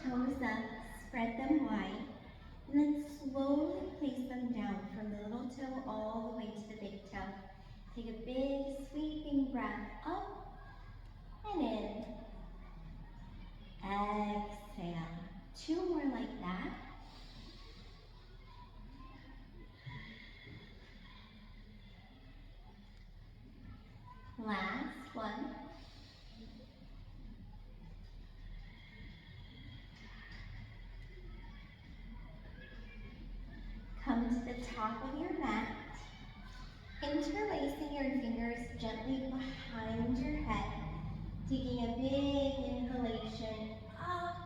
toes up, spread them wide, and then slowly place them down from the little toe all the way to the big toe. Take a big sweeping breath up and in. Exhale. 2 more like that. Last one. Come to the top of your mat, interlacing your fingers gently behind your head, taking a big inhalation up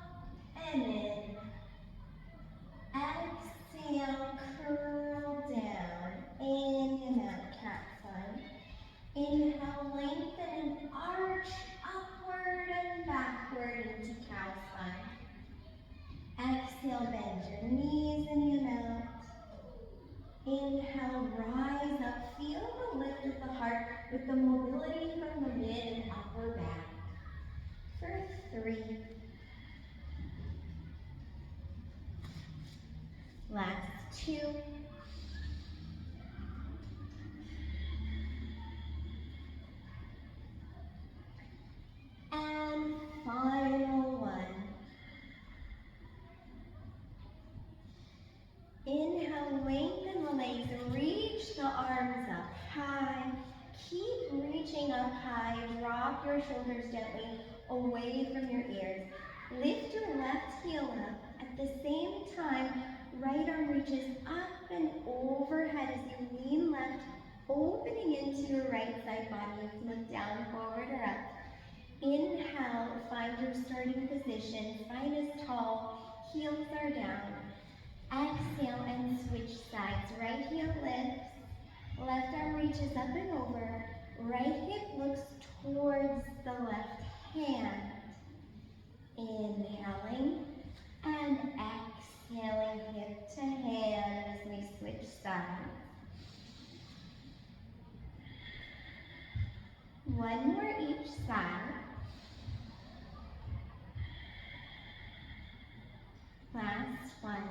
and in. Exhale, curl down. Inhale out, cat sign. Inhale, lengthen and arch upward and backward into cow sign. Exhale, bend your knees and you out. Inhale, rise up. Feel the lift of the heart with the mobility from the mid and upper back. For 3. Last 2. And final 1. Inhale, lengthen the legs and reach the arms up high. Keep reaching up high. Drop your shoulders gently away from your ears. Lift your left heel up. At the same time, right arm reaches up and overhead as you lean left, opening into your right side body. Look down, forward, or up. Inhale, find your starting position. Spine is tall, heels are down. Exhale and switch sides. Right heel lifts, left arm reaches up and over. Right hip looks towards the left hand. Inhaling and exhaling hip to hand as we switch sides. 1 more each side. Last one.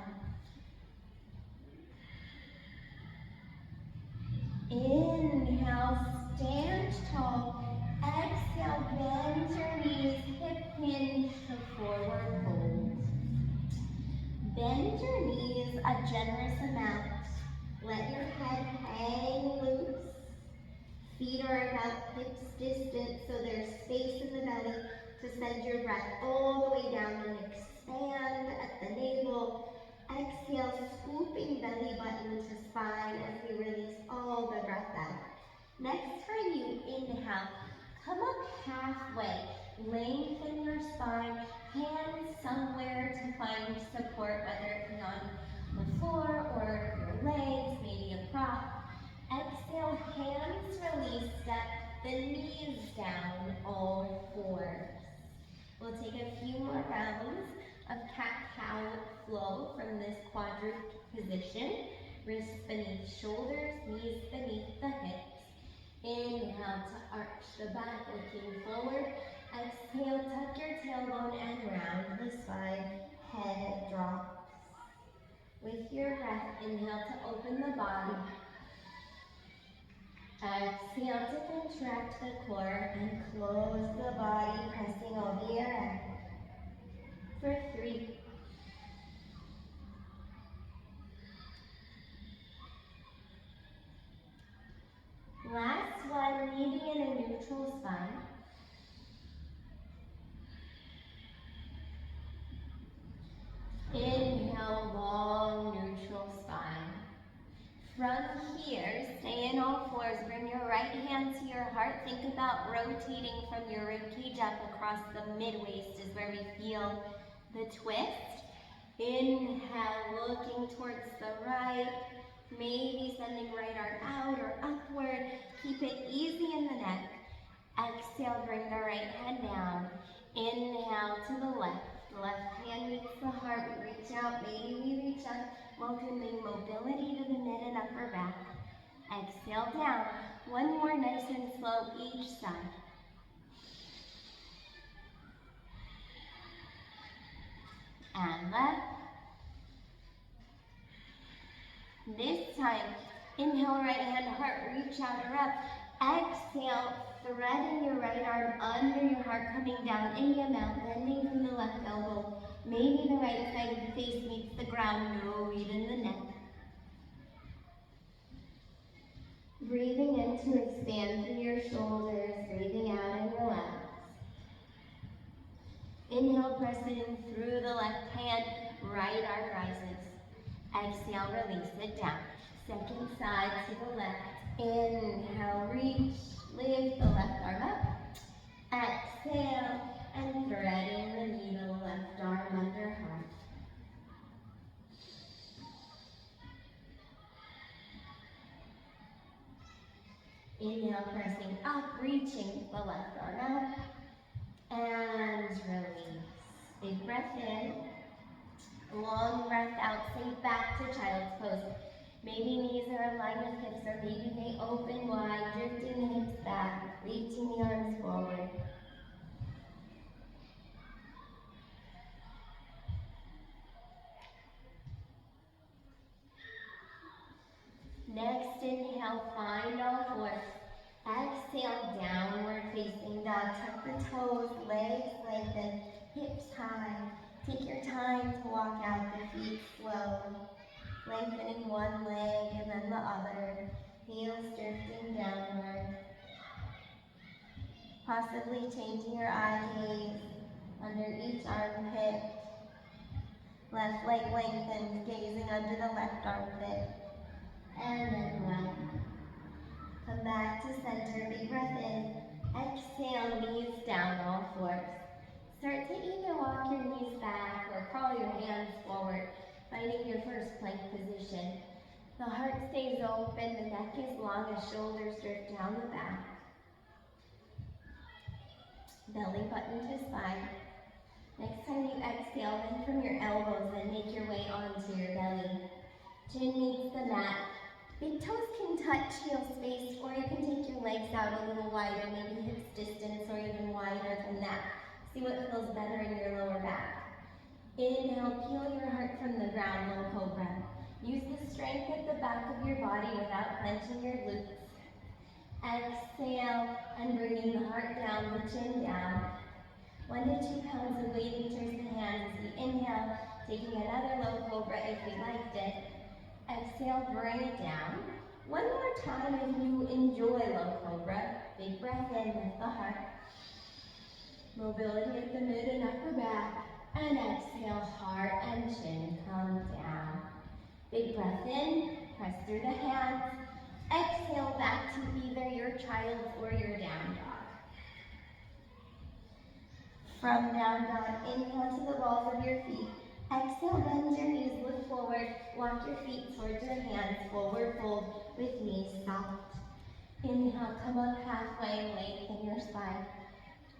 Inhale, stand tall. Exhale, bend your knees, hip hinge to forward fold. Bend your knees a generous amount. Let your head hang loose. Feet are about hips distance, so there's space in the belly to send your breath all the way down and expand at the navel. Exhale, scooping belly button to spine as we release all the breath out. Next time you inhale, come up halfway. Lengthen your spine, hands somewhere to find support, whether it be on the floor or your legs, maybe a prop. Exhale, hands release, step the knees down, all 4s. We'll take a few more rounds of cat-cow flow from this quadruped position. Wrists beneath shoulders, knees beneath the hips. Inhale to arch the back, looking forward. Exhale, tuck your tailbone and round the spine. Head drops. With your breath, inhale to open the body. Exhale to contract the core and close the body, pressing over your head. For 3. Last one, leaving in a neutral spine. Inhale, long neutral spine. From here, stay in all 4s. Bring your right hand to your heart. Think about rotating from your ribcage up across the mid-waist is where we feel the twist. Inhale, looking towards the right. Maybe sending right arm out or upward. Keep it easy in the neck. Exhale, bring the right hand down. Inhale to the left. Left hand meets the heart. We reach out, maybe we reach up. Welcoming mobility to the mid and upper back. Exhale down. 1 more nice and slow each side. and left. This time, inhale, right hand to heart, reach out or up. Exhale, threading your right arm under your heart, coming down. Inhale, bending from the left elbow. Maybe the right side of the face meets the ground, no weight in the neck. Breathing in to expand through your shoulders, breathing out and relax. Inhale, press in through the left hand, right arm rises. Exhale, release it down. Second side to the left. Inhale, reach, lift the left arm up. Exhale, and threading the needle, left arm under heart. Inhale, pressing up, reaching the left arm up. And release. Big breath in. Long breath out, sink back to child's pose. Maybe knees are aligned with hips, or maybe they open wide, drifting the hips back, reaching the arms forward. Next inhale, find all fours. Exhale, downward facing dog. Tuck the toes, legs lengthen, hips high. Take your time to walk out the feet slow. Lengthening one leg and then the other. Heels drifting downward. Possibly changing your eye gaze under each armpit. Left leg lengthens, gazing under the left armpit. And then one. Come back to center, big breath in. Exhale, knees down, all fours. Start to either walk your knees back or crawl your hands forward, finding your first plank position. The heart stays open, the neck is long as shoulders drift down the back. Belly button to spine. Next time you exhale, bend from your elbows and make your way onto your belly. Chin meets the mat. Big toes can touch heel space, or you can take your legs out a little wider, maybe hips distance or even wider than that. See what feels better in your lower back. Inhale, peel your heart from the ground, low cobra. Use the strength at the back of your body without clenching your glutes. Exhale, and bringing the heart down, the chin down. 1 to 2 pounds of weight in the hands as you inhale, taking another low cobra if you liked it. Exhale, bring it down. One more time if you enjoy low cobra. Big breath in, lift the heart. Mobility at the mid and upper back. And exhale, heart and chin come down. Big breath in, press through the hands. Exhale back to either your child's or your down dog. From down dog, inhale to the balls of your feet. Exhale, bend your knees, look forward, walk your feet towards your hands, forward fold with knees soft. Inhale, come up halfway, lengthen your spine.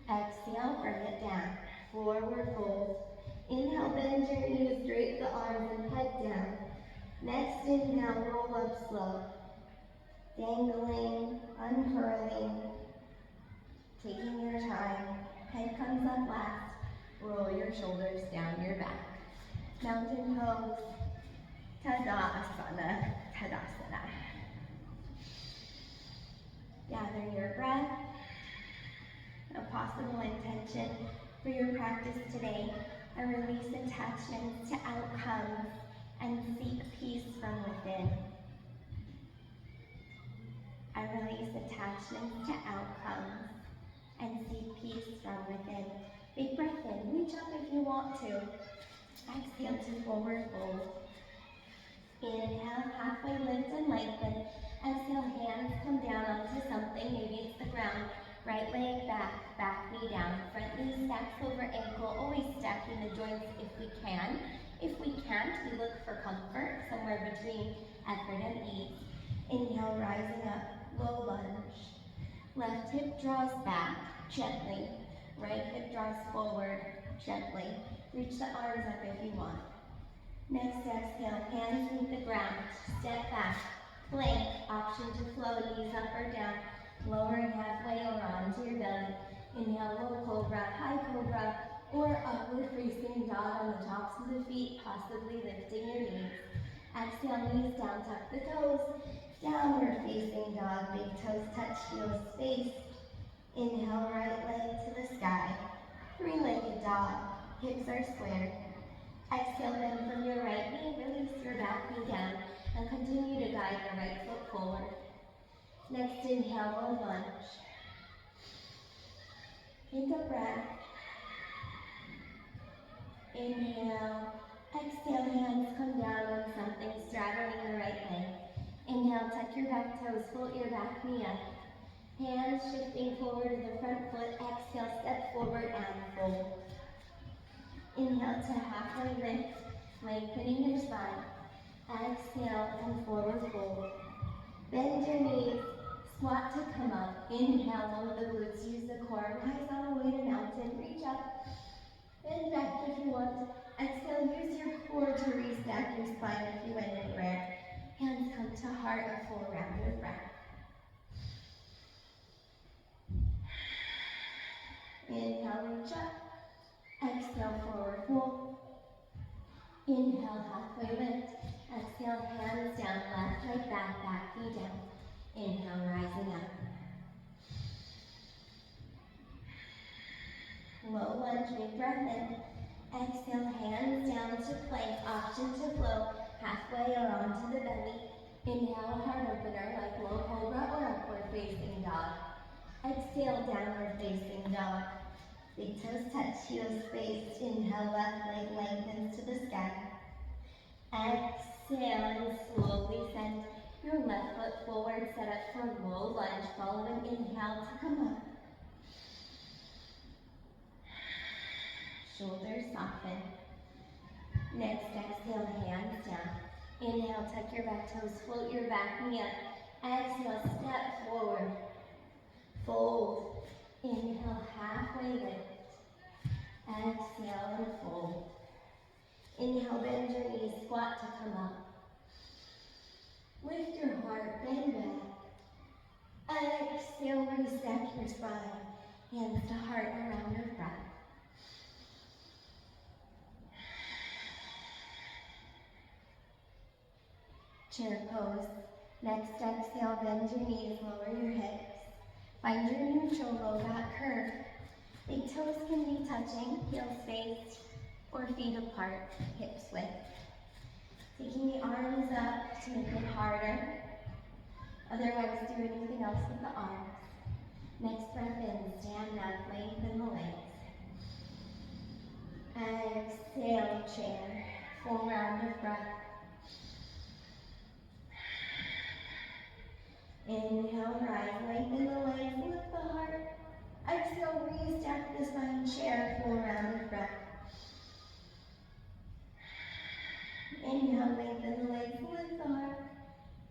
Exhale, bring it down, forward fold. Inhale, bend your knees, drape the arms and head down. Next inhale, roll up slow. Dangling, uncurling, taking your time. Head comes up last, roll your shoulders down your back. Mountain pose, Tadasana, Tadasana. Gather your breath. A possible intention for your practice today, a release attachments to outcomes and seek peace from within. I release attachments to outcomes and seek peace from within. Big breath in, reach up if you want to. Exhale to forward fold. Inhale, halfway lift and lengthen. Exhale, hands come down onto something, maybe it's the ground. Right leg back, back knee down. Front knee stacks over ankle, always stacking the joints if we can. If we can't, we look for comfort, somewhere between effort and ease. Inhale, rising up, low lunge. Left hip draws back, gently. Right hip draws forward, gently. Reach the arms up if you want. Next exhale, hands meet the ground. Step back, plank, option to flow, knees up or down. Lowering halfway or onto your belly. Inhale, low cobra, high cobra. or upward facing dog on the tops of the feet, possibly lifting your knees. Exhale, knees down, tuck the toes. Downward facing dog, big toes touch, heels face. Inhale, right leg to the sky. Three-legged dog, hips are square. Exhale, bend from your right knee, release your back knee down, and continue to guide the right foot forward. Next, inhale, low lunge. Take a breath. Inhale, exhale, hands come down on something straddling the right leg. Inhale, tuck your back toes, float your back knee up. Hands shifting forward to the front foot. Exhale, step forward and fold. Inhale to halfway lift, lengthening your spine. Exhale and forward fold. Bend your knees, squat to come up. Inhale, lower the glutes, use the core. Rise on the way to mountain, reach up. Bend back if you want. Exhale, use your core to restack your spine if you went anywhere. Hands come to heart, a full rounded breath. Inhale, reach up. Exhale, forward fold. Inhale, halfway lift. Exhale, hands down, left leg back, back knee down. Inhale, rising up. Low lunge, big breath in. Exhale, hands down to plank, option to flow, halfway or onto the belly. Inhale, heart opener like low cobra or upward facing dog. Exhale, downward facing dog. Big toes touch, heels spaced. Inhale, left leg lengthens to the sky. Exhale and slowly send your left foot forward, set up for low lunge. Follow an inhale to come up. Shoulders soften. Next, exhale, hands down. Inhale, tuck your back toes, float your back knee up. Exhale, step forward. Fold. Inhale, halfway lift. Exhale and fold. Inhale, bend your knees, squat to come up. Lift your heart, bend back. Exhale, restack your spine. Hands to heart around your breath. Chair pose. Next, exhale, bend your knees, lower your hips. Find your neutral low back curve. Big toes can be touching, heels faced, or feet apart, hips width. Taking the arms up to make it harder. Otherwise, do anything else with the arms. Next breath in, stand up, lengthen the legs. Exhale, chair. Full round of breath. Inhale, rise, lengthen the legs, lift the heart. Exhale, restack the spine, chair, full round of breath. Inhale, lengthen the legs, lift the heart.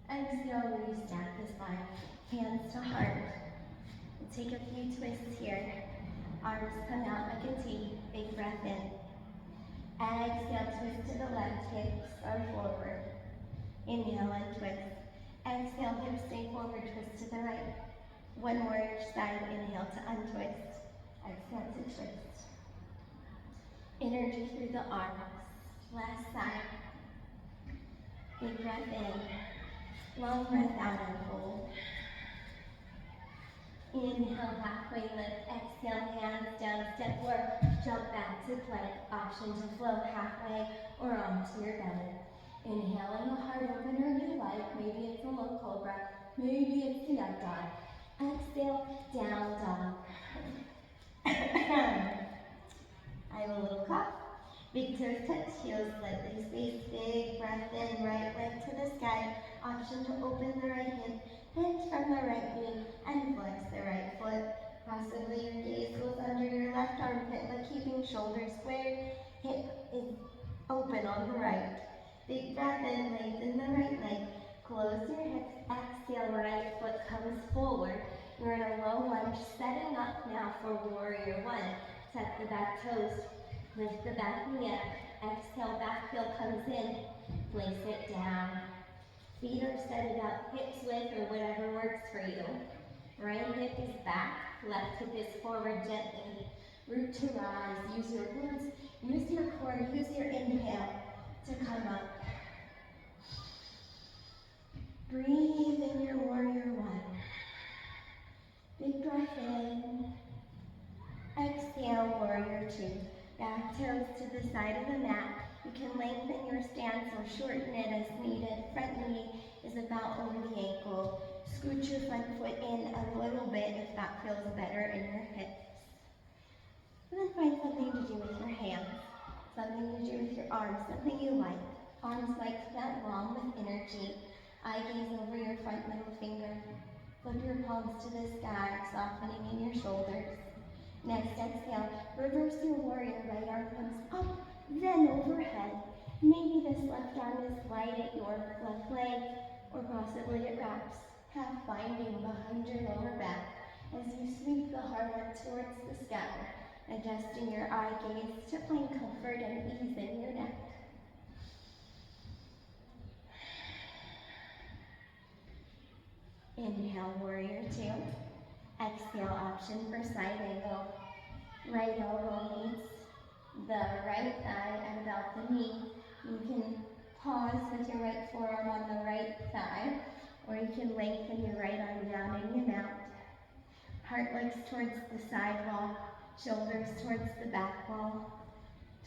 Exhale, restack the spine, hands to heart. We'll take a few twists here. Arms come out like a T, big breath in. Exhale, twist to the left, hips are forward. Inhale and twist. Exhale, hips stay forward, twist to the right. One more each side, inhale to untwist. Exhale to twist. Energy through the arms. Last side. Big breath in. Long breath out and fold. Inhale, halfway lift. Exhale, hands down, step forward. Jump back to plank. Option to flow halfway or onto your belly. Inhaling a heart opener you like. Maybe it's a low cobra. Maybe it's the up dog. Exhale, down dog. I have a little cough. Big toes touch, heels slightly spaced. Big breath in, right leg to the sky. Option to open the right hip, bend from the right knee, and flex the right foot. Possibly your gaze goes under your left armpit, but keeping shoulders squared. Hip is open on the right. Big breath in, lengthen the right leg. Close your hips, exhale, right foot comes forward. You're in a low lunge, setting up now for warrior one. Tuck the back toes, lift the back knee up. Exhale, back heel comes in. Place it down. Feet are set up, hips width or whatever works for you. Right hip is back, left hip is forward gently. Root to rise. Use your glutes, use your core, use your inhale to come up. Breathe in your warrior one. Big breath in. Exhale, warrior two. Back toes to the side of the mat. You can lengthen your stance or shorten it as needed. Front knee is about over the ankle. Scoot your front foot in a little bit if that feels better in your hips. And then find something to do with your hands, something to do with your arms, something you like. Arms like that long with energy. Eye gaze over your front middle finger. Flip your palms to the sky, softening in your shoulders. Next exhale, reverse your warrior. Right arm comes up, then overhead. Maybe this left arm is light at your left leg, or possibly it wraps, half binding behind your lower back as you sweep the heart up towards the sky, adjusting your eye gaze to find comfort and ease in your neck. Inhale, warrior two. Exhale, option for side angle. Right elbow meets the right thigh at about the knee. You can pause with your right forearm on the right thigh, or you can lengthen your right arm down in your mount. Heart looks towards the side wall, shoulders towards the back wall,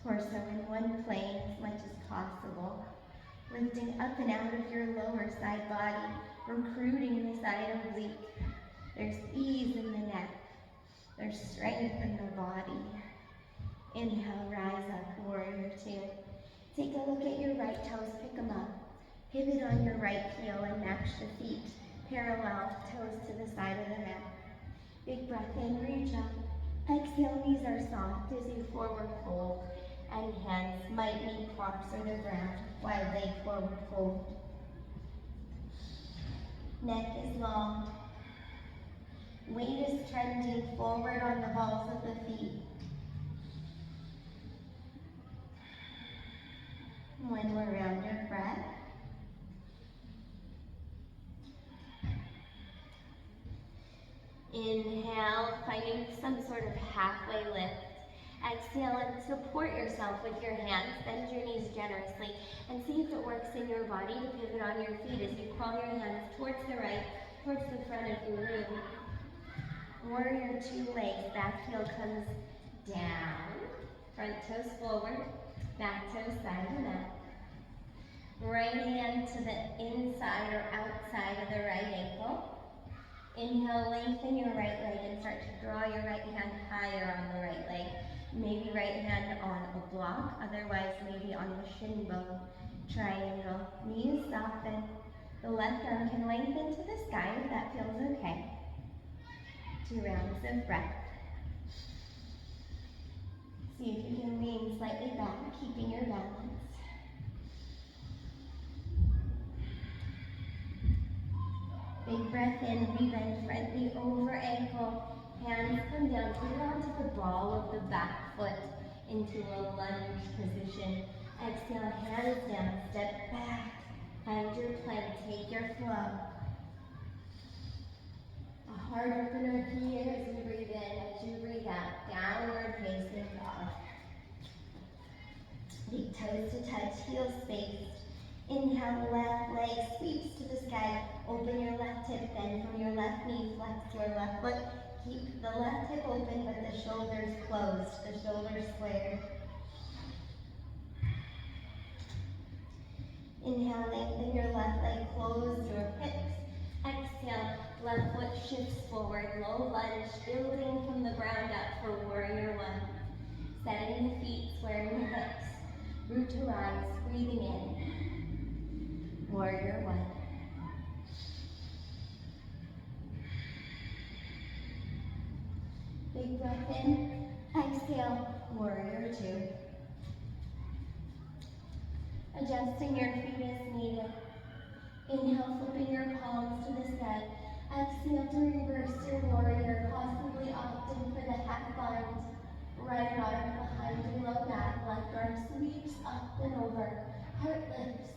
torso in one plane as much as possible. Lifting up and out of your lower side body, recruiting the side oblique. There's ease in the neck. There's strength in the body. Inhale, rise up, warrior two. Take a look at your right toes, pick them up. Pivot on your right heel and match the feet. Parallel, toes to the side of the mat. Big breath in, reach up. Exhale, knees are soft as you forward fold. And hands might meet props or the ground while leg forward fold. Neck is long. Weight is trending forward on the balls of the feet. When we're around your breath, inhale, finding some sort of halfway lift. Exhale and support yourself with your hands. Bend your knees generously and see if it works in your body to pivot on your feet as you crawl your hands towards the right, towards the front of your room. Warrior two legs, back heel comes down, front toes forward, back toes side to mat. Right hand to the inside or outside of the right ankle. Inhale, lengthen your right leg and start to draw your right hand higher on the right leg. Maybe right hand on a block, otherwise maybe on the shin bone. Triangle, knees soften. The left arm can lengthen to the sky if that feels okay. 2 rounds of breath. See if you can lean slightly back, keeping your balance. Big breath in, we bend front knee over ankle. Hands come down, put it onto the ball of the back foot into a lunge position. Exhale, hands down, step back. Find your plank, take your flow. A heart opener here as you breathe in, as you breathe out. Downward facing dog. Big toes to touch, heels spaced. Inhale, left leg sweeps to the sky. Open your left hip, bend from your left knee, flex your left foot. Keep the left hip open, but the shoulders closed, the shoulders squared. Inhale, lengthen your left leg, close your hips. Exhale, left foot shifts forward, low lunge, building from the ground up for warrior one. Setting the feet, squaring the hips. Root to rise, breathing in. Warrior one. Big breath in. Exhale, warrior two. Adjusting your feet as needed. Inhale, flipping your palms to the sky. Exhale to reverse your warrior, possibly opting for the half bind. Right arm behind your low back, left arm sweeps up and over. Heart lifts.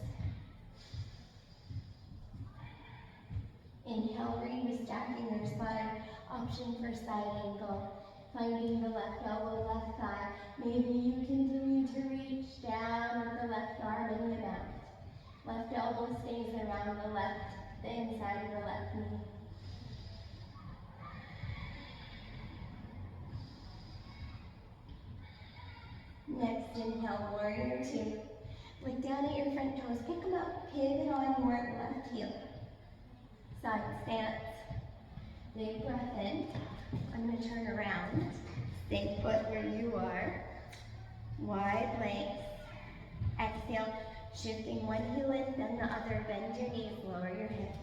Inhale, restacking your spine. Option for side angle. Finding the left elbow, left thigh. Maybe you continue to reach down with the left arm in the mouth. Left elbow stays around the inside of the left knee. Next, inhale, warrior two. Look down at your front toes, pick them up, pivot on your left heel. Side stance. Big breath in. I'm going to turn around. Stay put where you are. Wide legs. Exhale, shifting one heel in, then the other. Bend your knees, lower your hips.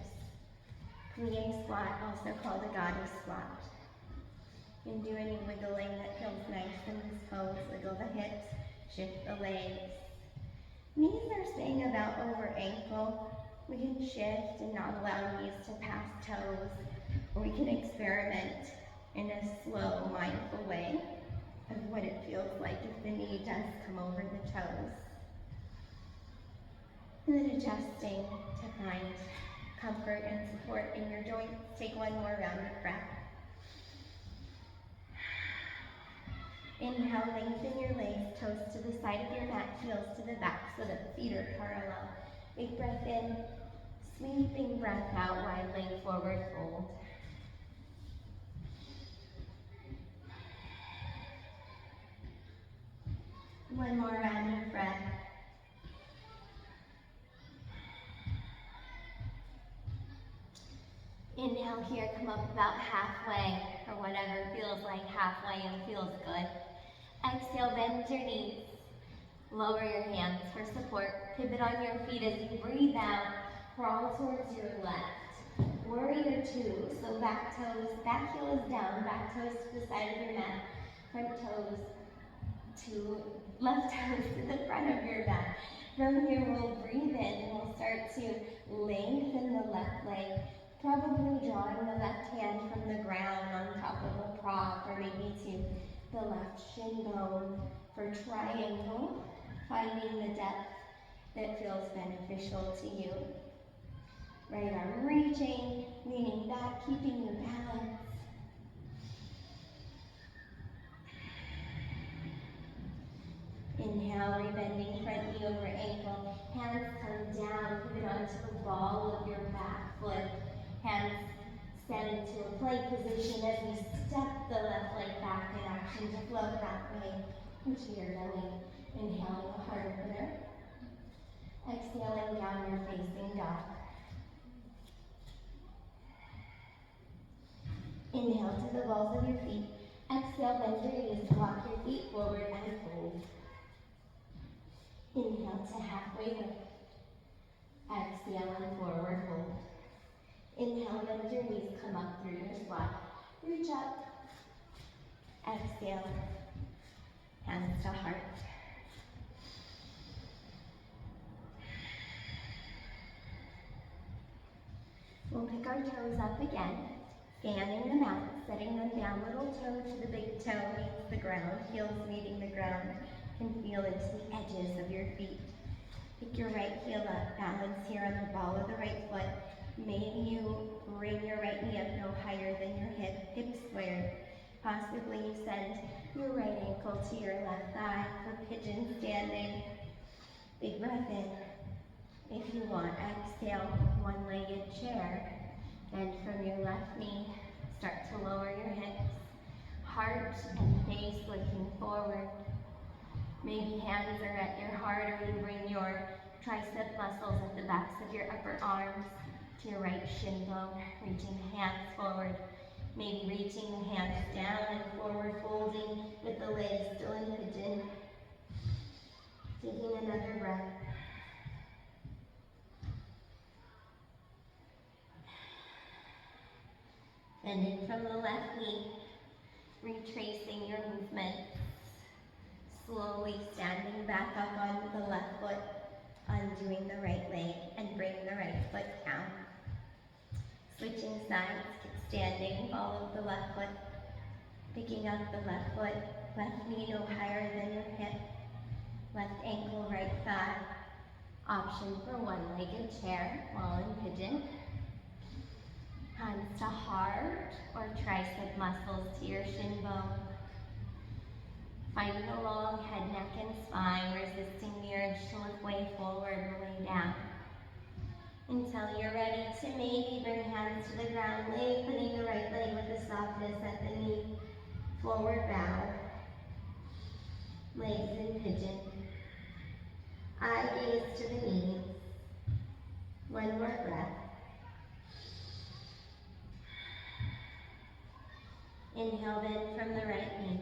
Plie squat, also called a goddess squat. You can do any wiggling that feels nice in this pose. Wiggle the hips, shift the legs. Knees are staying about over ankle. We can shift and not allow knees to pass toes. Or we can experiment in a slow, mindful way of what it feels like if the knee does come over the toes. And then adjusting to find comfort and support in your joints. Take one more round of breath. Inhale, lengthen your legs, toes to the side of your mat, heels to the back so that the feet are parallel. Big breath in, sweeping breath out, wide leg forward fold. One more round of breath. Inhale here, come up about halfway, or whatever feels like halfway and feels good. Exhale, bend your knees. Lower your hands for support. Pivot on your feet as you breathe out. Crawl towards your left. Warrior two, so back heel is down, back toes to the side of your mat, front toes to, left toes to the front of your mat. From here, we'll breathe in and we'll start to lengthen the left leg. Probably drawing the left hand from the ground on top of a prop, or maybe to the left shin bone for triangle, finding the depth that feels beneficial to you. Right arm reaching, leaning back, keeping your balance. Inhale, rebending front knee over ankle. Hands come down, pivot onto the ball of your back foot. Hands stand into a plank position as we step the left leg back in action to float that way into your belly. Inhaling a heart opener. Exhaling, downward facing dog. Inhale to the balls of your feet. Exhale, bend your knees, walk your feet forward and fold. Inhale to halfway lift. Exhale and forward fold. Inhale, bend your knees, come up through your squat. Reach up. Exhale, hands to heart. We'll pick our toes up again. Fanning them out, setting them down. Little toe to the big toe meets the ground. Heels meeting the ground. Can feel into the edges of your feet. Pick your right heel up. Balance here on the ball of the right foot. Maybe you bring your right knee up no higher than your hip squared. Possibly you send your right ankle to your left thigh for pigeon standing. Big breath in. If you want, exhale, one-legged chair. Bend from your left knee. Start to lower your hips. Heart and face looking forward. Maybe hands are at your heart, or you bring your tricep muscles at the backs of your upper arms to your right shin bone, reaching the hands forward. Maybe reaching the hands down and forward folding with the legs still in pigeon. Taking another breath. Bending from the left knee, retracing your movement. Slowly standing back up onto the left foot, undoing the right leg, and bring the right foot down. Switching sides, standing, follow the left foot, picking up the left foot, left knee no higher than your hip, left ankle, right thigh. Option for one-legged chair while in pigeon. Hands to heart or tricep muscles to your shin bone. Finding a long head, neck, and spine, resisting the urge to look way forward or way down. Until you're ready to maybe bring hands to the ground, lengthening the right leg with the softness at the knee. Forward bow. Legs in pigeon. Eye gaze to the knees. One more breath. Inhale then from the right knee.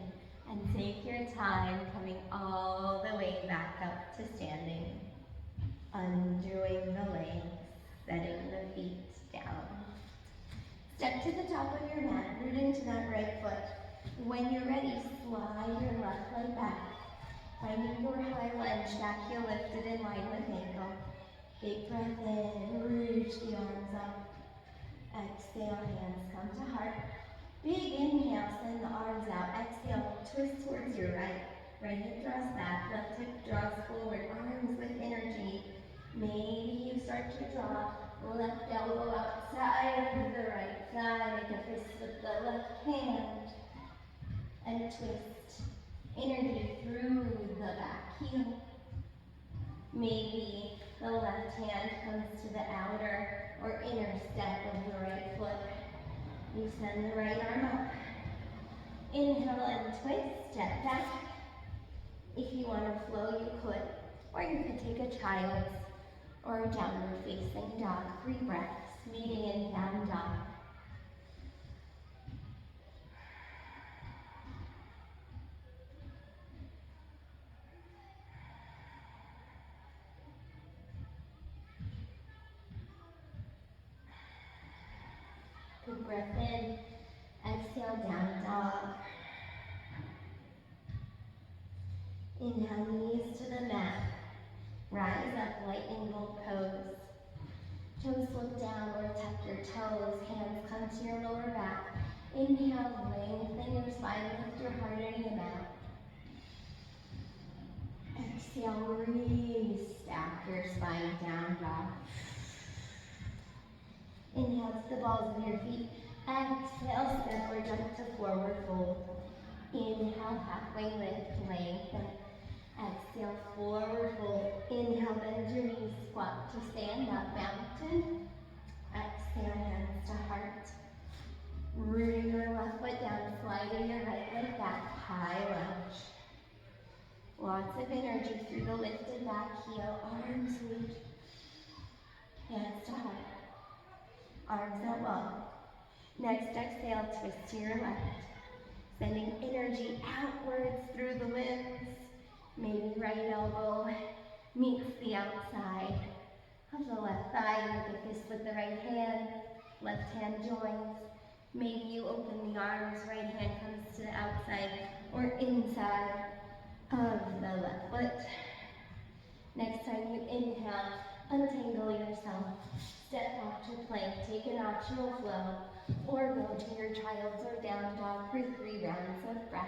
And take your time coming all the way back up to standing. Undoing the legs, setting the feet down. Step to the top of your mat, root into that right foot. When you're ready, slide your left leg back. Finding your high lunge, back heel lifted in line with ankle. Big breath in, reach the arms up. Exhale, hands come to heart. Big inhale, send the arms out. Exhale, twist towards your right. Right hip draws back, left hip draws forward. Arms with energy. Maybe you start to draw left elbow outside of the right thigh. Make a fist with the left hand. And twist. Energy through the back heel. Maybe the left hand comes to the outer or inner step of the right foot. You send the right arm up. Inhale and twist, step back. If you want to flow, you could. Or you could take a child's or a downward facing dog. 3 breaths, meeting in down dog. Good breath in. Exhale, down dog. Inhale, knees to the mat. Rise up, light angle pose. Toes look down or tuck your toes. Hands come to your lower back. Inhale, lengthen your spine, lift your heart in the mat. Exhale, re-stack your spine, down dog. Inhale to the balls of your feet. Exhale, step or jump to forward fold. Inhale, halfway lift, lengthen. Exhale, forward fold. Inhale, bend your knees, squat to stand up, mountain. Exhale, hands to heart. Rooting your left foot down, sliding your right leg back, high lunge. Lots of energy through the lifted back heel, arms reach. Hands to heart. Arms out long. Next exhale, twist to your left. Sending energy outwards through the limbs. Maybe right elbow meets the outside of the left thigh. Make a fist with the right hand. Left hand joins. Maybe you open the arms. Right hand comes to the outside or inside of the left foot. Next time you inhale, untangle yourself. Step back to plank. Take a natural flow. Or go to your child's or down dog for 3 rounds of breath.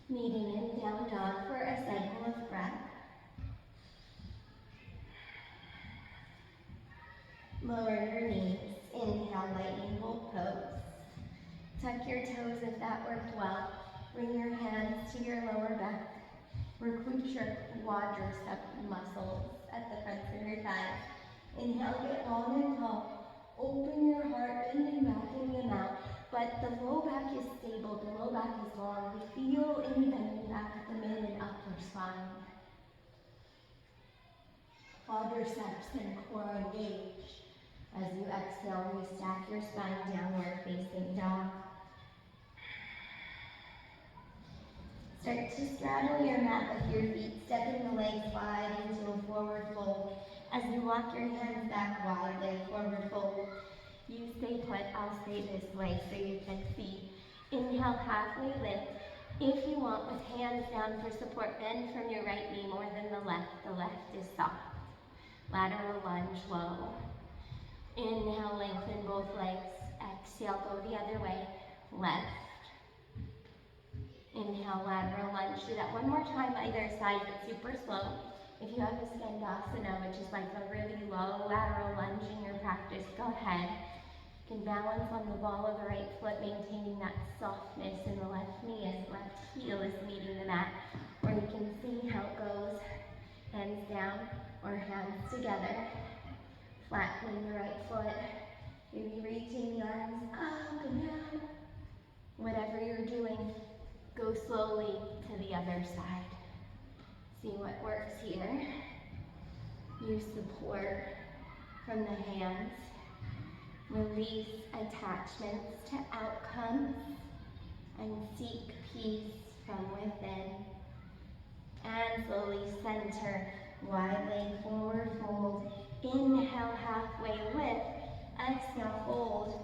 Meeting in down dog for a cycle of breath. Lower your knees. Inhale, light angle pose. Tuck your toes if that worked well. Bring your hands to your lower back. Recruit your quadricep muscles at the fronts of your thighs. Inhale, get long and tall. Open your heart, bending back in the mouth. But the low back is stable, the low back is long. We feel any bending back at the mid and upper spine. Quadriceps and core engage. As you exhale, restack your spine, downward facing dog. Start to straddle your mat with your feet, stepping the legs wide into a forward fold. As you walk your hands back wide, leg forward fold. You stay put, I'll stay this way so you can see. Inhale, halfway lift. If you want, with hands down for support, bend from your right knee more than the left. The left is soft. Lateral lunge low. Inhale, lengthen both legs. Exhale, go the other way. Left. Inhale, lateral lunge. Do that one more time, either side, but super slow. If you have a skandasana, which is like a really low lateral lunge in your practice, go ahead. You can balance on the ball of the right foot, maintaining that softness in the left knee as left heel is meeting the mat. Or you can see how it goes, hands down or hands together. Flattening the right foot, maybe reaching the arms up and down. Whatever you're doing, go slowly to the other side. See what works here. Use support from the hands. Release attachments to outcomes and seek peace from within. And slowly center, wide leg forward fold. Inhale, halfway lift. Exhale, fold.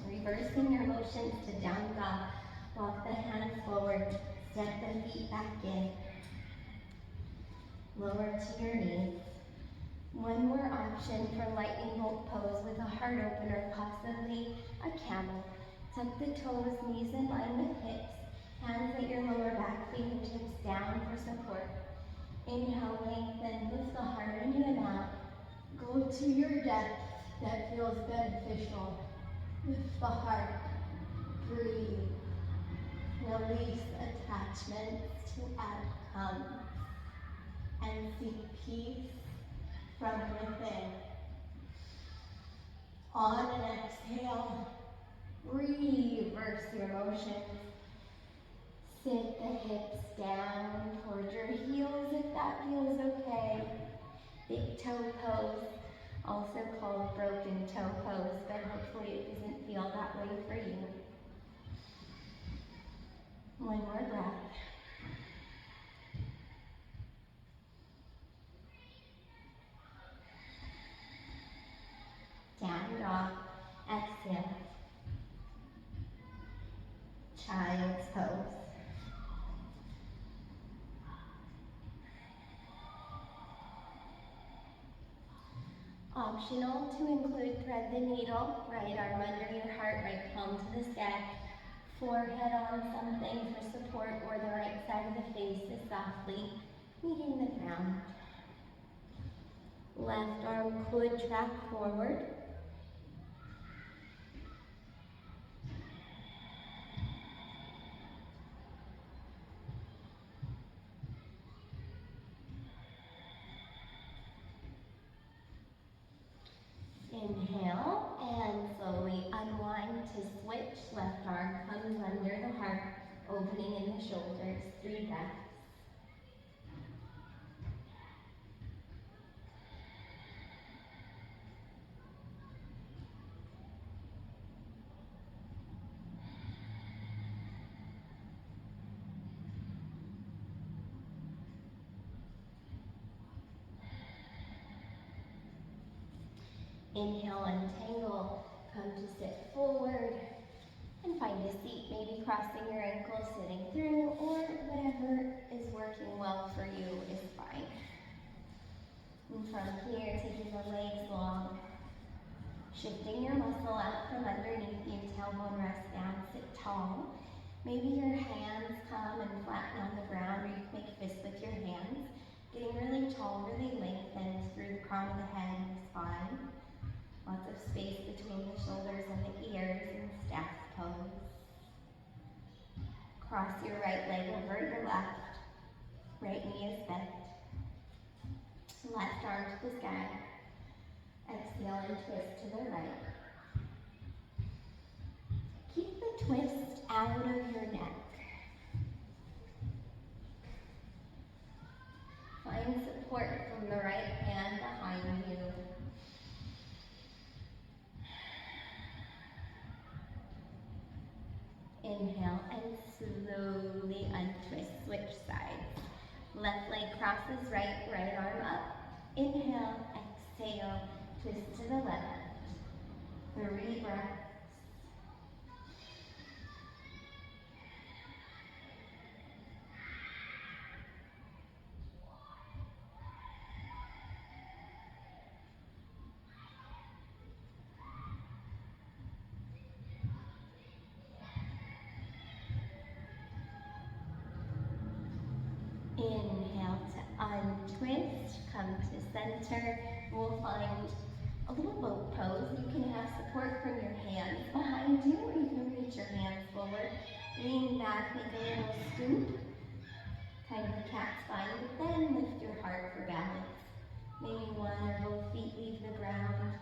Reversing your motions to down dog. Walk the hands forward. Step the feet back in. Lower to your knees. One more option for lightning bolt pose with a heart opener, possibly a camel. Tuck the toes, knees in line with hips. Hands at your lower back, fingertips down for support. Inhale, lengthen, lift the heart into the mat. Go to your depth that feels beneficial. Lift the heart. Breathe. Release attachments to outcomes. And seek peace from within. On an exhale, reverse your motions. Sit the hips down towards your heels if that feels okay. Big toe pose, also called broken toe pose, but hopefully it doesn't feel that way for you. One more breath. Down dog, exhale. Child's pose. Optional to include thread the needle, right arm under your heart, right palm to the sky, forehead on something for support, or the right side of the face is softly meeting the ground. Left arm could track forward. Inhale, and slowly unwind to switch. Left arm comes under the heart, opening in the shoulders. 3 breaths. Inhale, untangle, come to sit forward, and find a seat, maybe crossing your ankles, sitting through, or whatever is working well for you is fine. And from here, taking the legs long, shifting your muscle out from underneath you, tailbone rest down, sit tall. Maybe your hands come and flatten on the ground, or you can make fists with your hands. Getting really tall, really lengthened through the crown of the head and the spine. Lots of space between the shoulders and the ears in staff pose. Cross your right leg over your left. Right knee is bent. Left arm to the sky. Exhale and twist to the right. Keep the twist out of your neck. Find support from the right hand behind you. Inhale and slowly untwist, switch sides. Left leg crosses right, right arm up. Inhale, exhale, twist to the left. 3 breaths. Inhale to untwist, come to center. We'll find a little boat pose. You can have support from your hands behind you, or you can reach your hands forward. Lean back, make a little scoop, kind of a cat spine, but then lift your heart for balance. Maybe one or both feet leave the ground.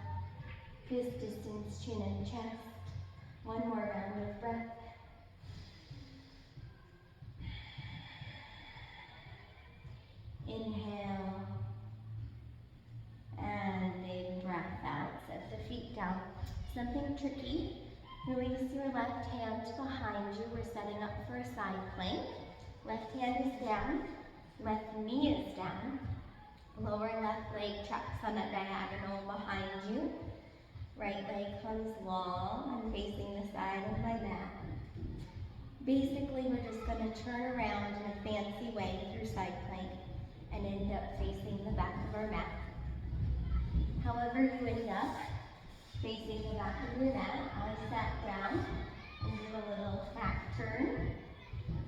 Fist distance, chin and chest. One more round of breath. Inhale. And big breath out. Set the feet down. Something tricky. Release your left hand behind you. We're setting up for a side plank. Left hand is down. Left knee is down. Lower left leg tracks on a diagonal behind you. Right leg comes long. I'm facing the side of my mat. Basically, we're just going to turn around in a fancy way through side plank and end up facing the back of our mat. However you end up facing the back of your mat, I sat down and did a little back turn.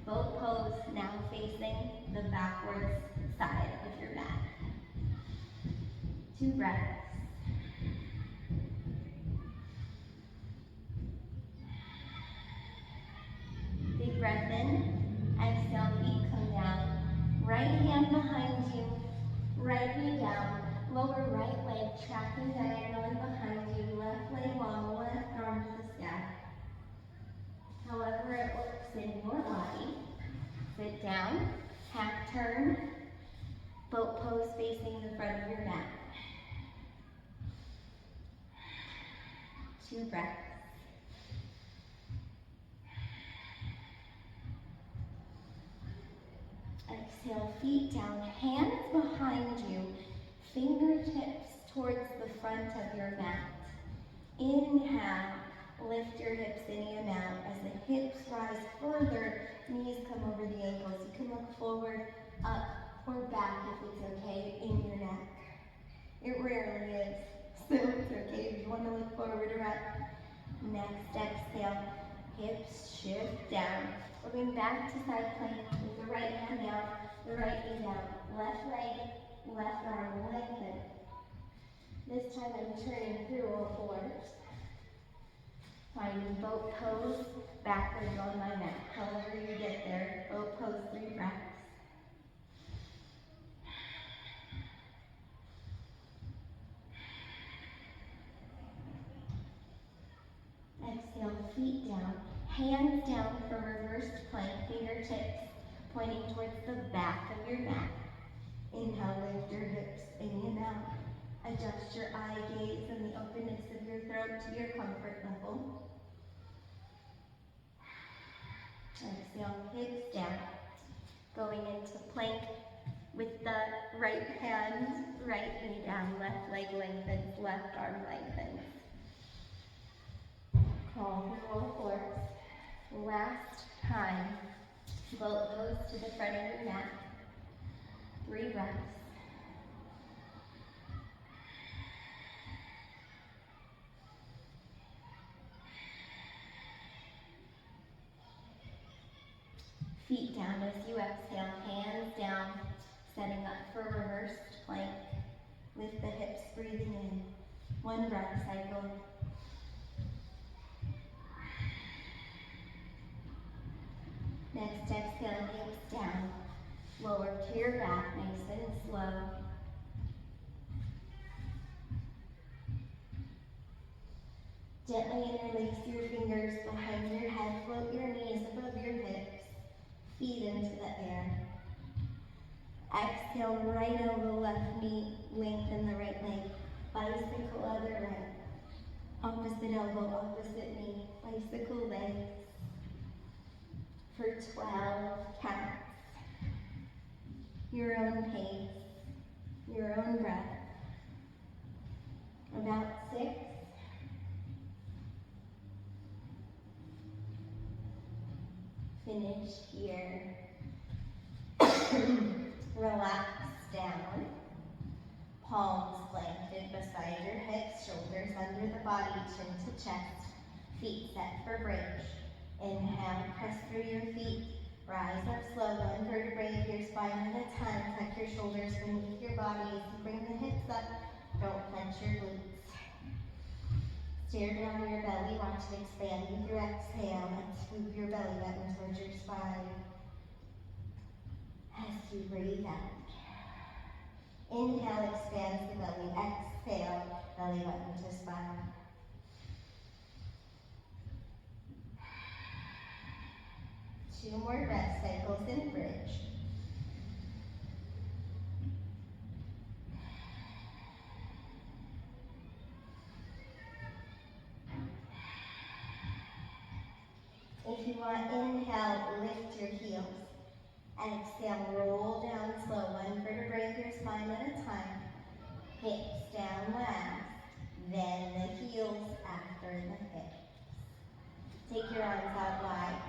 Boat pose, now facing the backwards side of your mat. 2 breaths. Big breath in. Exhale, feet come down. Right hand behind you. Right knee down. Lower right leg tracking diagonally behind you. Left leg long, left arm to the sky. However it works in your body. Sit down, half turn, boat pose facing the front of your mat. 2 breaths. Exhale, feet down, hands behind you, fingertips towards the front of your mat. Inhale, lift your hips any amount. As the hips rise further, knees come over the ankles. You can look forward, up, or back if it's okay in your neck. It rarely is, so it's okay if you want to look forward or up. Next exhale, hips shift down. We're going back to side plank with the right hand down, the right knee down. Left leg, left arm lengthen. This time I'm turning through all fours. Finding boat pose backwards on my mat. However you get there, boat pose 3 breaths. Exhale, feet down, hands down for reversed plank, fingertips pointing towards the back of your mat. Inhale, lift your hips any amount. Adjust your eye gaze and the openness of your throat to your comfort level. Exhale, hips down. Going into plank with the right hand, right knee down, left leg lengthens, left arm lengthens. Crawl through all fours. Last time. Boat pose to the front of your mat. 3 breaths. Feet down as you exhale, hands down, setting up for reversed plank. Lift the hips, breathing in. 1 breath cycle. Next exhale, hips down. Lower to your back, nice and slow. Gently interlace your fingers behind your head, float your knees above your hips, feet into the air. Exhale, right elbow, left knee, lengthen the right leg. Bicycle other leg. Opposite elbow, opposite knee, bicycle legs. For 12 counts. Your own pace, your own breath. About 6. Finish here. Relax down. Palms planted beside your hips, shoulders under the body, chin to chest. Feet set for bridge. Inhale, press through your feet. Rise up slow, one vertebrae of your spine at a time. Tuck your shoulders beneath your body as you bring the hips up. Don't clench your glutes. Stare down your belly, watch it expand with your exhale, and swoop your belly button towards your spine as you breathe out. Inhale, expands the belly. Exhale, belly button to spine. Two more breath cycles in bridge. If you want, inhale, lift your heels. Exhale, roll down slow, one vertebrae of your spine at a time. Hips down last, then the heels after the hips. Take your arms out wide,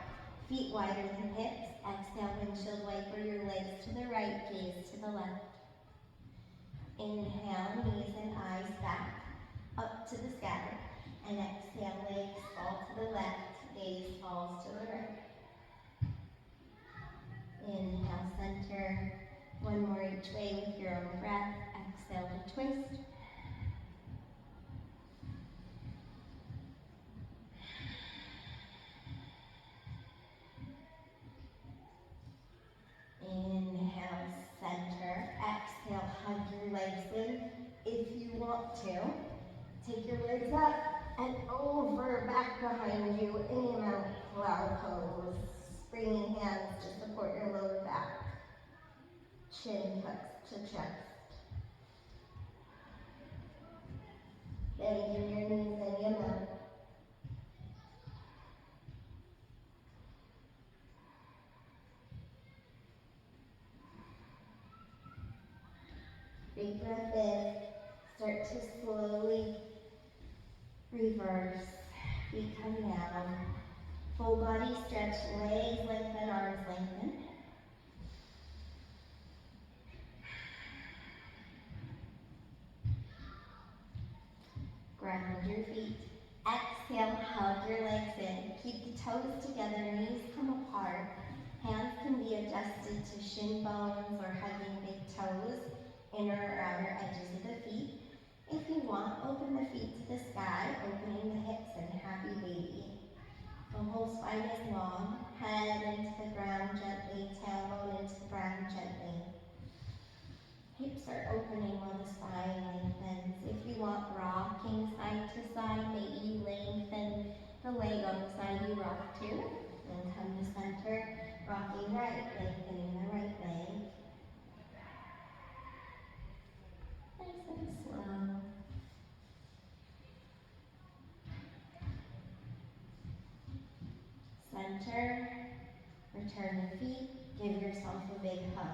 feet wider than hips. Exhale, windshield wiper your legs to the right, gaze to the left. Inhale, knees and eyes back, up to the sky. And exhale, legs fall to the left, gaze falls to the right. Inhale, center. One more each way with your own breath. Exhale to twist. Inhale, center. Exhale, hug your legs in if you want to. Take your legs up and over, back behind you, in and out, plow pose. Bringing hands to support your lower back. Chin tucks to chest. Bending your knees and your mouth. Big breath in. Start to slowly reverse. Feet come down. Full body stretch, legs lengthen, arms lengthen. Ground your feet. Exhale, hug your legs in. Keep the toes together, knees come apart. Hands can be adjusted to shin bones or hugging big toes, inner or outer edges of the feet. If you want, open the feet to the sky, opening the hips and happy baby. The whole spine is long, head into the ground gently, tailbone into the ground gently. Hips are opening while the spine lengthens. If you want, rocking side to side, maybe you lengthen the leg on the side you rock to. Then come to center, rocking right, lengthening the right leg. Nice and slow. Center, return the feet, give yourself a big hug.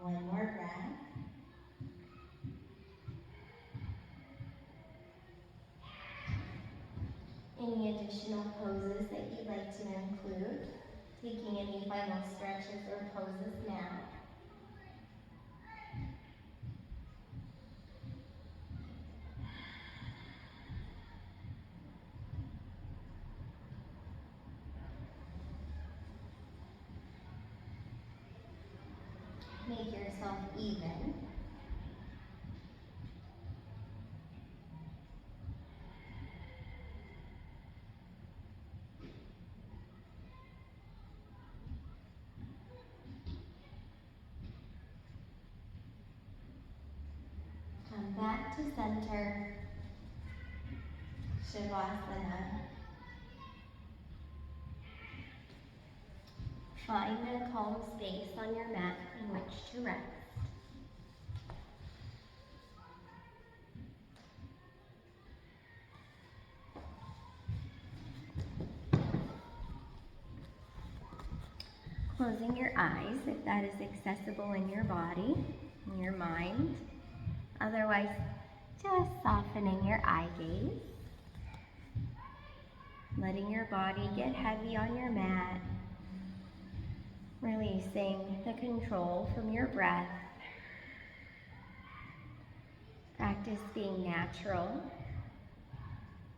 One more breath. Any additional poses that you'd like to include? Taking any final stretches or poses now. Make yourself even. Come back to center. Shavasana. Find a calm space on your mat in which to rest. Closing your eyes if that is accessible in your body, in your mind. Otherwise, just softening your eye gaze. Letting your body get heavy on your mat. Releasing the control from your breath. Practice being natural